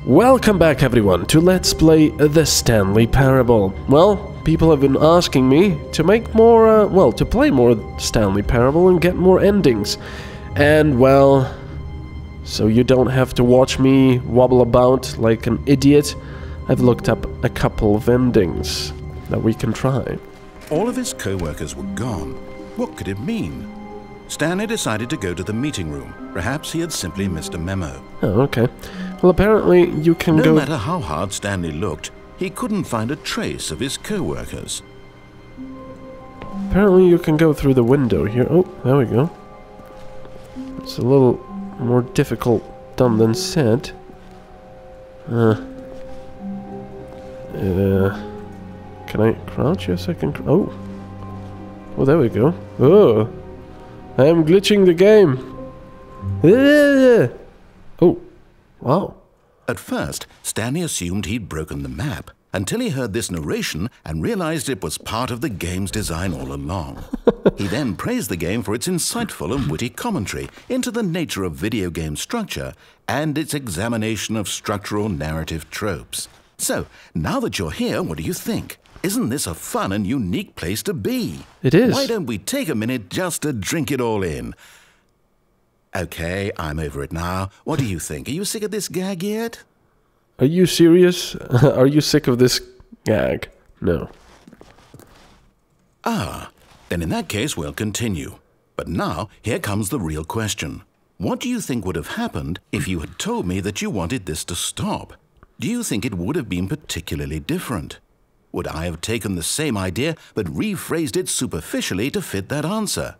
Welcome back everyone to Let's Play the Stanley Parable. Well, people have been asking me to make more, to play more Stanley Parable and get more endings. And well, so you don't have to watch me wobble about like an idiot, I've looked up a couple of endings that we can try. All of his co-workers were gone. What could it mean? Stanley decided to go to the meeting room. Perhaps he had simply missed a memo. Oh, okay. Well, apparently you can go... No matter how hard Stanley looked, he couldn't find a trace of his co-workers. Apparently you can go through the window here. Oh, there we go. It's a little more difficult done than said. Can I crouch a second? Oh. Oh, there we go. Oh. I am glitching the game. Oh. Wow. At first, Stanley assumed he'd broken the map, until he heard this narration and realized it was part of the game's design all along. He then praised the game for its insightful and witty commentary into the nature of video game structure and its examination of structural narrative tropes. So, now that you're here, what do you think? Isn't this a fun and unique place to be? It is. Why don't we take a minute just to drink it all in? Okay, I'm over it now. What do you think? Are you sick of this gag yet? Are you serious? Are you sick of this gag? No. Ah, then in that case we'll continue. But now, here comes the real question. What do you think would have happened if you had told me that you wanted this to stop? Do you think it would have been particularly different? Would I have taken the same idea but rephrased it superficially to fit that answer?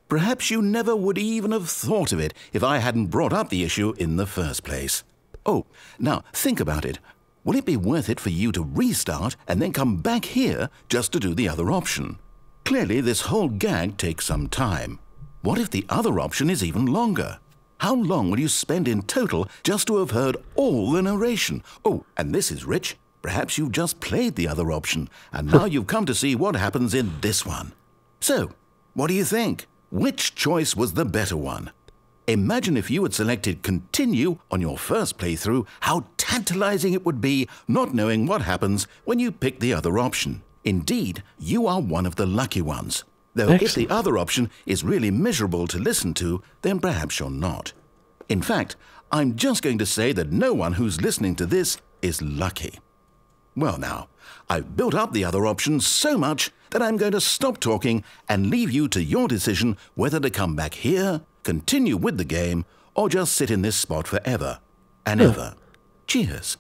Perhaps you never would even have thought of it if I hadn't brought up the issue in the first place. Oh, now think about it. Will it be worth it for you to restart and then come back here just to do the other option? Clearly, this whole gag takes some time. What if the other option is even longer? How long will you spend in total just to have heard all the narration? Oh, and this is rich. Perhaps you've just played the other option, and now you've come to see what happens in this one. So, what do you think? Which choice was the better one? Imagine if you had selected Continue on your first playthrough, how tantalizing it would be not knowing what happens when you pick the other option. Indeed, you are one of the lucky ones. Though Excellent. If the other option is really miserable to listen to, then perhaps you're not. In fact, I'm just going to say that no one who's listening to this is lucky. Well now, I've built up the other option so much that I'm going to stop talking and leave you to your decision whether to come back here, continue with the game, or just sit in this spot forever and ever. Cheers.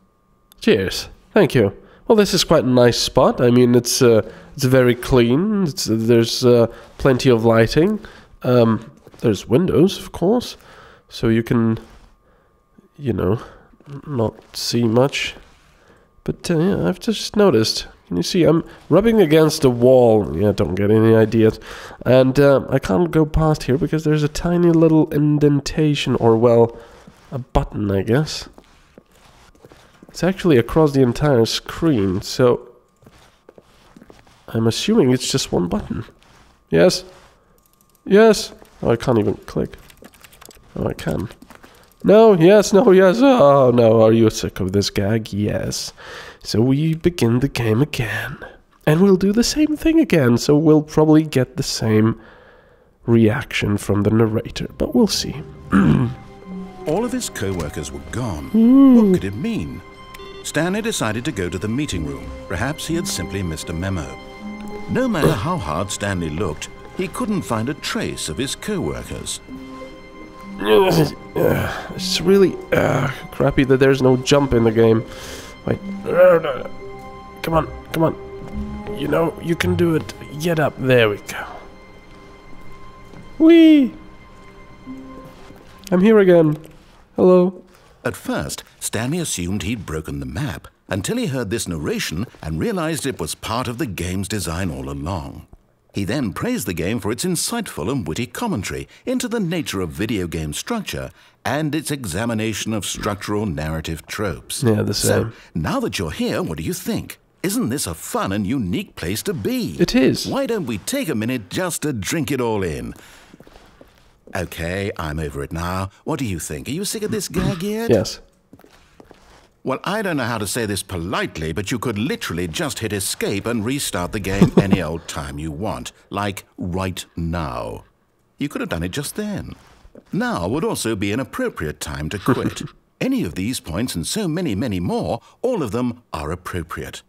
Cheers. Thank you. Well, this is quite a nice spot. I mean, it's very clean. There's plenty of lighting. There's windows, of course, so you can, not see much. But yeah, I've just noticed. Can you see? I'm rubbing against a wall. Yeah, don't get any ideas. And I can't go past here because there's a tiny little indentation, or well, a button, I guess. It's actually across the entire screen, so I'm assuming it's just one button. Yes. Yes. Oh, I can't even click. Oh, I can. No, yes, no, yes. Oh, no, are you sick of this gag? Yes. So we begin the game again. And we'll do the same thing again, so we'll probably get the same reaction from the narrator, but we'll see. All of his co-workers were gone. What could it mean? Stanley decided to go to the meeting room. Perhaps he had simply missed a memo. No matter how hard Stanley looked, he couldn't find a trace of his co-workers. It's really crappy that there's no jump in the game. Wait. Come on, come on. You know, you can do it. Get up. There we go. Whee! I'm here again. Hello. At first, Stanley assumed he'd broken the map, until he heard this narration and realized it was part of the game's design all along. He then praised the game for its insightful and witty commentary into the nature of video game structure and its examination of structural narrative tropes. Yeah, the same. So, now that you're here, what do you think? Isn't this a fun and unique place to be? It is. Why don't we take a minute just to drink it all in? Okay, I'm over it now. What do you think? Are you sick of this gag yet? Yes. Well, I don't know how to say this politely, but you could literally just hit escape and restart the game any old time you want, like right now. You could have done it just then. Now would also be an appropriate time to quit. Any of these points and so many, many more, all of them are appropriate.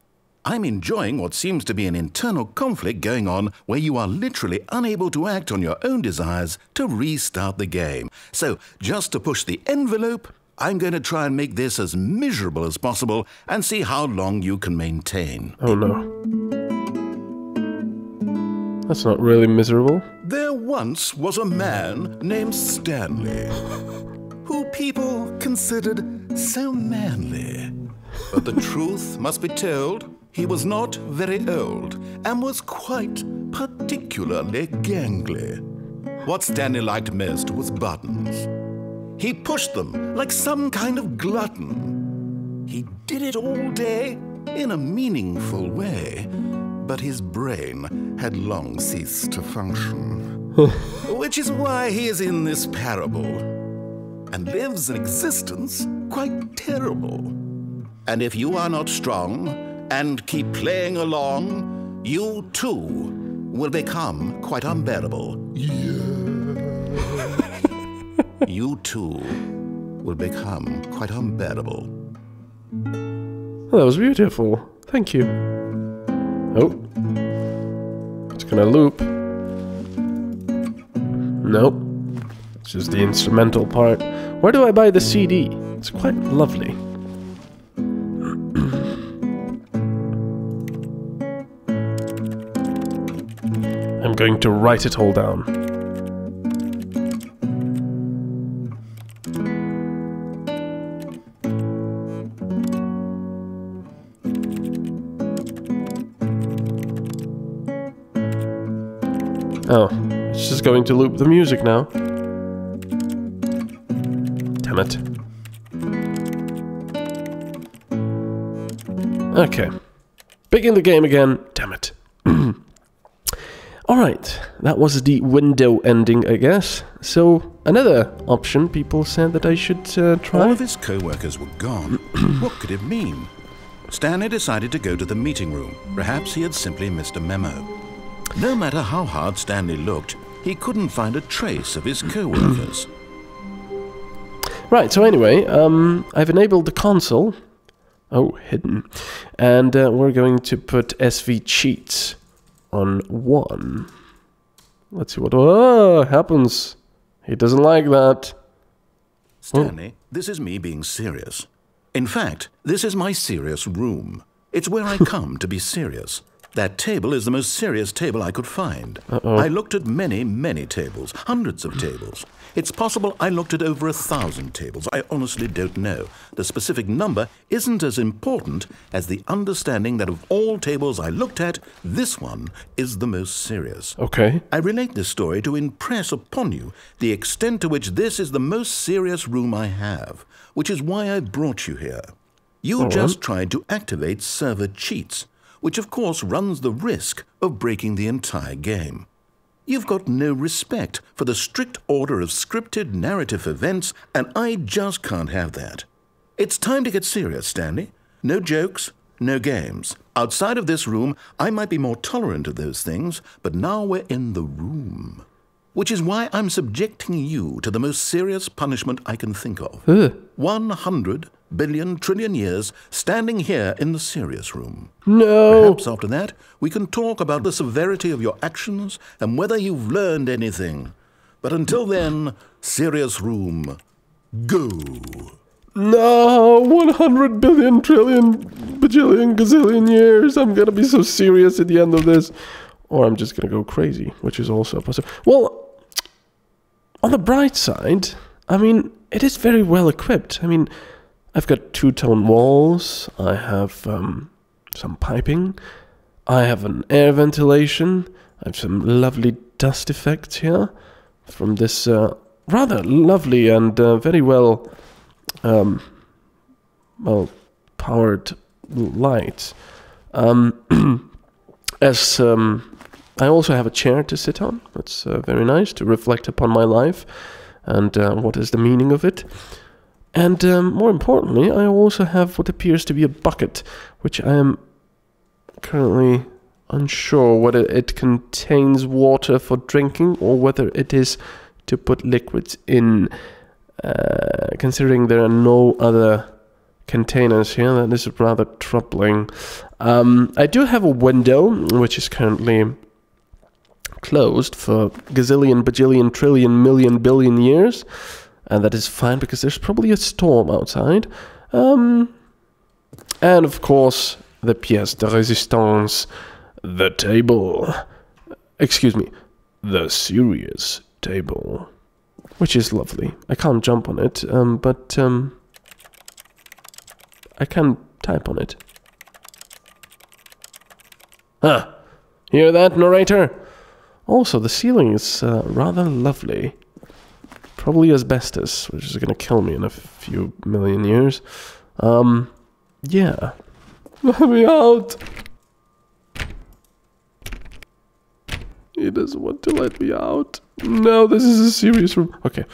I'm enjoying what seems to be an internal conflict going on where you are literally unable to act on your own desires to restart the game. So, just to push the envelope, I'm going to try and make this as miserable as possible and see how long you can maintain. Oh no. That's not really miserable. There once was a man named Stanley, who people considered so manly. But the truth must be told, he was not very old and was quite particularly gangly. What Stanley liked most was buttons. He pushed them like some kind of glutton. He did it all day in a meaningful way, but his brain had long ceased to function. Which is why he is in this parable, and lives an existence quite terrible. And if you are not strong and keep playing along, you too will become quite unbearable. You too will become quite unbearable. Oh, that was beautiful. Thank you. Oh. It's gonna loop. Nope. It's just the instrumental part. Where do I buy the CD? It's quite lovely. I'm going to write it all down. Oh, it's just going to loop the music now. Damn it. Okay. Begin the game again. Damn it. Alright, that was the window ending, I guess. So, another option people said that I should try. All of his co-workers were gone. What could it mean? Stanley decided to go to the meeting room. Perhaps he had simply missed a memo. No matter how hard Stanley looked, he couldn't find a trace of his co-workers. Right, so anyway, I've enabled the console. Oh, hidden. And we're going to put SV cheats on 1. Let's see what happens. He doesn't like that. Stanley, this is me being serious. In fact, this is my serious room. It's where I come to be serious. That table is the most serious table I could find. I looked at many, many tables, hundreds of tables. It's possible I looked at over 1,000 tables. I honestly don't know. The specific number isn't as important as the understanding that of all tables I looked at, this one is the most serious. Okay. I relate this story to impress upon you the extent to which this is the most serious room I have, which is why I brought you here. You just tried to activate server cheats, which of course runs the risk of breaking the entire game. You've got no respect for the strict order of scripted narrative events, and I just can't have that. It's time to get serious, Stanley. No jokes, no games. Outside of this room, I might be more tolerant of those things, but now we're in the room. Which is why I'm subjecting you to the most serious punishment I can think of. 100 billion trillion years standing here in the serious room. No! Perhaps after that, we can talk about the severity of your actions and whether you've learned anything. But until then, serious room, go. No! 100 billion trillion bajillion gazillion years. I'm gonna be so serious at the end of this. Or I'm just gonna go crazy, which is also possible. Well, on the bright side, I mean, it is very well equipped. I mean, I've got two-tone walls, I have some piping, I have an air ventilation, I have some lovely dust effects here from this rather lovely and very well powered light. I also have a chair to sit on. That's very nice to reflect upon my life and what is the meaning of it. And more importantly, I also have what appears to be a bucket, which I am currently unsure whether it contains water for drinking or whether it is to put liquids in. Considering there are no other containers here, that is rather troubling. I do have a window, which is currently closed for gazillion, bajillion, trillion, million, billion years. And that is fine because there's probably a storm outside. And of course, the pièce de résistance, the table. Excuse me, the serious table. Which is lovely. I can't jump on it, but I can type on it. Ah, hear that, narrator? Also, the ceiling is rather lovely. Probably asbestos, which is gonna kill me in a few million years. Yeah. Let me out! He doesn't want to let me out. No, this is a serious room. Okay.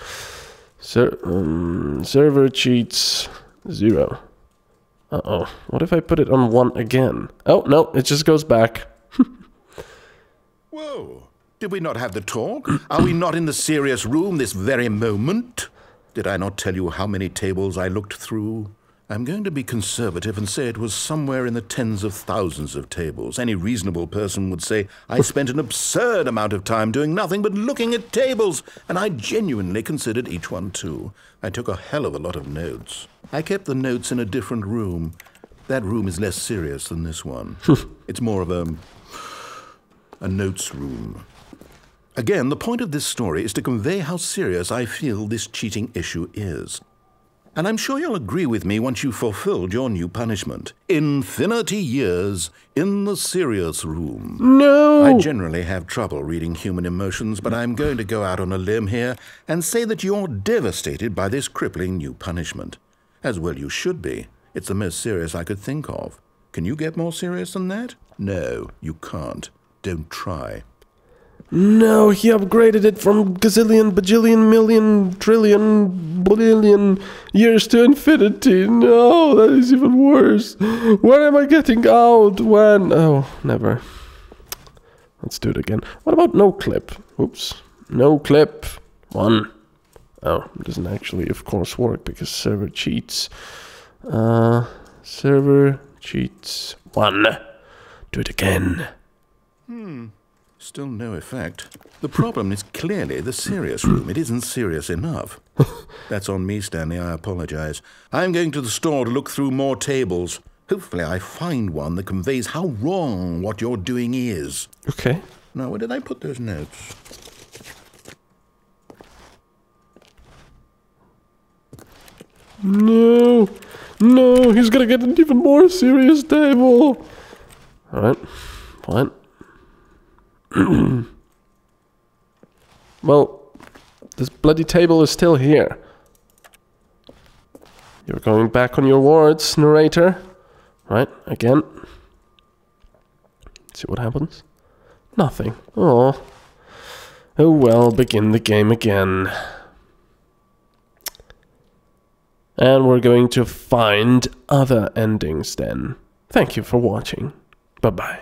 Server cheats 0. Uh-oh. What if I put it on 1 again? Oh, no, it just goes back. Whoa. Did we not have the talk? Are we not in the serious room this very moment? Did I not tell you how many tables I looked through? I'm going to be conservative and say it was somewhere in the tens of thousands of tables. Any reasonable person would say I spent an absurd amount of time doing nothing but looking at tables, and I genuinely considered each one too. I took a hell of a lot of notes. I kept the notes in a different room. That room is less serious than this one. It's more of a notes room. Again, the point of this story is to convey how serious I feel this cheating issue is. And I'm sure you'll agree with me once you've fulfilled your new punishment. Infinity years in the serious room. No! I generally have trouble reading human emotions, but I'm going to go out on a limb here and say that you're devastated by this crippling new punishment. As well you should be. It's the most serious I could think of. Can you get more serious than that? No, you can't. Don't try. No, he upgraded it from gazillion, bajillion, million, trillion, billion years to infinity. No, that is even worse. When am I getting out? When? Oh, never. Let's do it again. What about no clip? Oops. No clip. 1. Oh, it doesn't actually, of course, work because server cheats. Server cheats 1. Do it again. Still no effect. The problem is clearly the serious room. It isn't serious enough. That's on me, Stanley. I apologize. I'm going to the store to look through more tables. Hopefully I find one that conveys how wrong what you're doing is. Okay. Now, where did I put those notes? No. No, he's gonna get an even more serious table. Alright. Fine. Well, this bloody table is still here. You're going back on your words, narrator. Right, again. See what happens. Nothing. Oh. Oh well, begin the game again. And we're going to find other endings then. Thank you for watching. Bye-bye.